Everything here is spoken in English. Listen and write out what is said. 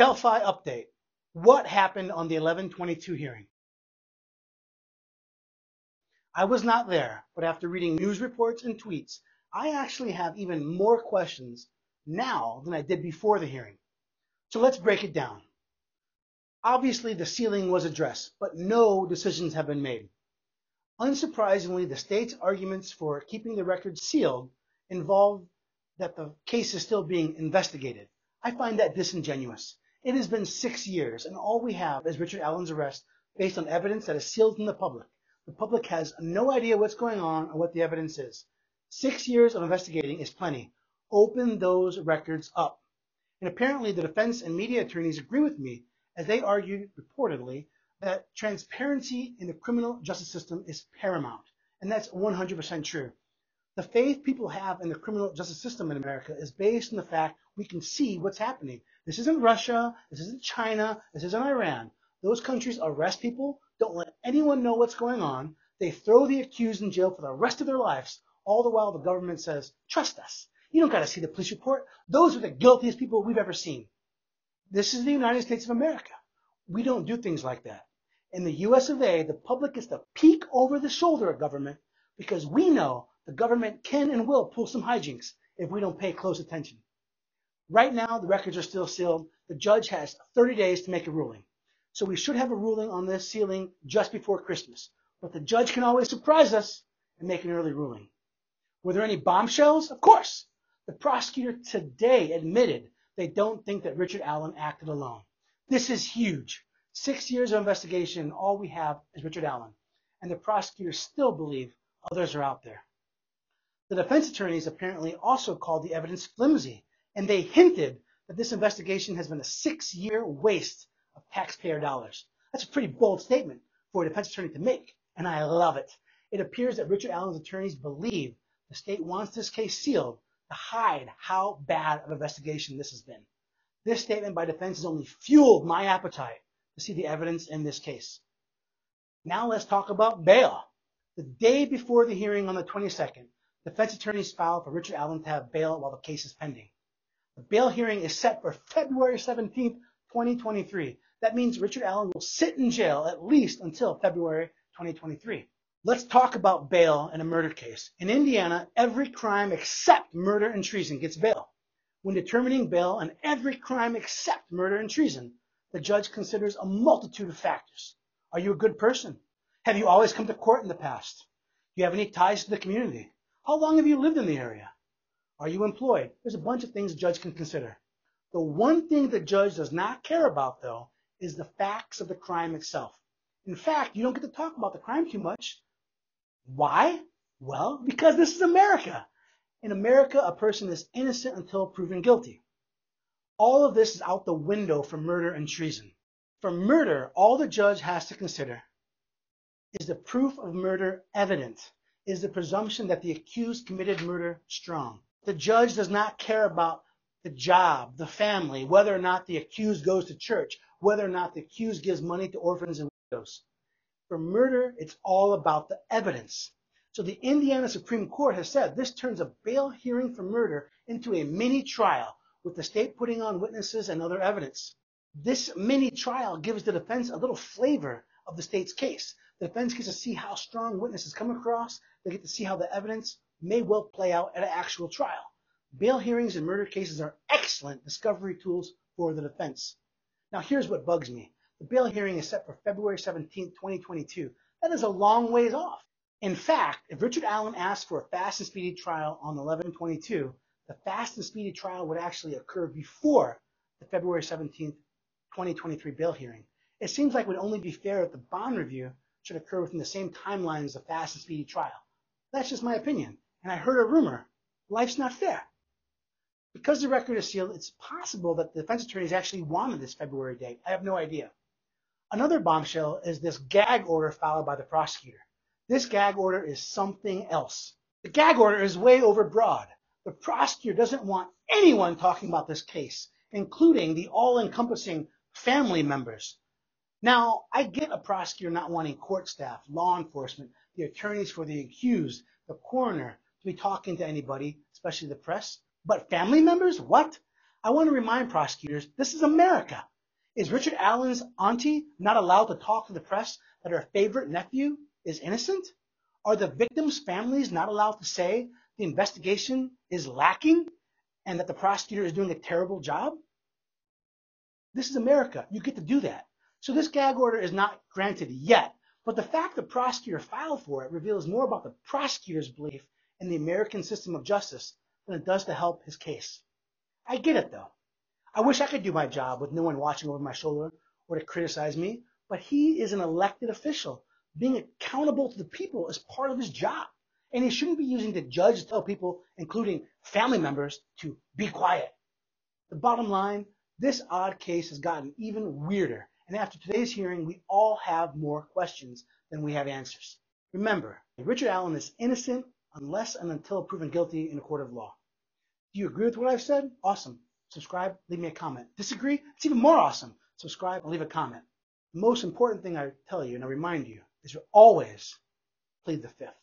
Delphi update. What happened on the 11/22 hearing? I was not there, but after reading news reports and tweets, I actually have even more questions now than I did before the hearing. So let's break it down. Obviously, the sealing was addressed, but no decisions have been made. Unsurprisingly, the state's arguments for keeping the records sealed involve that the case is still being investigated. I find that disingenuous. It has been 6 years, and all we have is Richard Allen's arrest based on evidence that is sealed from the public. The public has no idea what's going on or what the evidence is. 6 years of investigating is plenty. Open those records up. And apparently the defense and media attorneys agree with me, as they argued reportedly that transparency in the criminal justice system is paramount. And that's 100% true. The faith people have in the criminal justice system in America is based on the fact we can see what's happening. This isn't Russia, this isn't China, this isn't Iran. Those countries arrest people, don't let anyone know what's going on. They throw the accused in jail for the rest of their lives, all the while the government says, trust us. You don't got to see the police report. Those are the guiltiest people we've ever seen. This is the United States of America. We don't do things like that. In the US of A, the public gets to peek over the shoulder at government because we know the government can and will pull some hijinks if we don't pay close attention. Right now, the records are still sealed. The judge has 30 days to make a ruling. So we should have a ruling on this sealing just before Christmas. But the judge can always surprise us and make an early ruling. Were there any bombshells? Of course. The prosecutor today admitted they don't think that Richard Allen acted alone. This is huge. 6 years of investigation, and all we have is Richard Allen. And the prosecutors still believe others are out there. The defense attorneys apparently also called the evidence flimsy, and they hinted that this investigation has been a 6-year waste of taxpayer dollars. That's a pretty bold statement for a defense attorney to make, and I love it. It appears that Richard Allen's attorneys believe the state wants this case sealed to hide how bad of an investigation this has been. This statement by defense has only fueled my appetite to see the evidence in this case. Now let's talk about bail. The day before the hearing on the 22nd, defense attorneys filed for Richard Allen to have bail while the case is pending. The bail hearing is set for February 17th, 2023. That means Richard Allen will sit in jail at least until February 2023. Let's talk about bail in a murder case. In Indiana, every crime except murder and treason gets bail. When determining bail on every crime except murder and treason, the judge considers a multitude of factors. Are you a good person? Have you always come to court in the past? Do you have any ties to the community? How long have you lived in the area? Are you employed? There's a bunch of things the judge can consider. The one thing the judge does not care about, though, is the facts of the crime itself. In fact, you don't get to talk about the crime too much. Why? Well, because this is America. In America, a person is innocent until proven guilty. All of this is out the window for murder and treason. For murder, all the judge has to consider is the proof of murder evident? Is the presumption that the accused committed murder strong? The judge does not care about the job, the family, whether or not the accused goes to church, whether or not the accused gives money to orphans and widows. For murder, it's all about the evidence. So the Indiana Supreme Court has said this turns a bail hearing for murder into a mini trial, with the state putting on witnesses and other evidence. This mini trial gives the defense a little flavor of the state's case. The defense gets to see how strong witnesses come across. They get to see how the evidence may well play out at an actual trial. Bail hearings in murder cases are excellent discovery tools for the defense. Now here's what bugs me. The bail hearing is set for February 17, 2022. That is a long ways off. In fact, if Richard Allen asked for a fast and speedy trial on 11/22, the fast and speedy trial would actually occur before the February 17, 2023 bail hearing. It seems like it would only be fair if the bond review should occur within the same timeline as the fast and speedy trial. That's just my opinion. And I heard a rumor. Life's not fair. Because the record is sealed, it's possible that the defense attorneys actually wanted this February date. I have no idea. Another bombshell is this gag order filed by the prosecutor. This gag order is something else. The gag order is way overbroad. The prosecutor doesn't want anyone talking about this case, including the all-encompassing family members. Now, I get a prosecutor not wanting court staff, law enforcement, the attorneys for the accused, the coroner, to be talking to anybody, especially the press. But family members? What? I want to remind prosecutors, this is America. Is Richard Allen's auntie not allowed to talk to the press that her favorite nephew is innocent? Are the victims' families not allowed to say the investigation is lacking and that the prosecutor is doing a terrible job? This is America. You get to do that. So this gag order is not granted yet, but the fact the prosecutor filed for it reveals more about the prosecutor's belief in the American system of justice than it does to help his case. I get it, though. I wish I could do my job with no one watching over my shoulder or to criticize me, but he is an elected official. Being accountable to the people is part of his job, and he shouldn't be using the judge to tell people, including family members, to be quiet. The bottom line, this odd case has gotten even weirder, and after today's hearing, we all have more questions than we have answers. Remember, Richard Allen is innocent unless and until proven guilty in a court of law. Do you agree with what I've said? Awesome. Subscribe, leave me a comment. Disagree? It's even more awesome. Subscribe and leave a comment. The most important thing I tell you and I remind you is to always plead the fifth.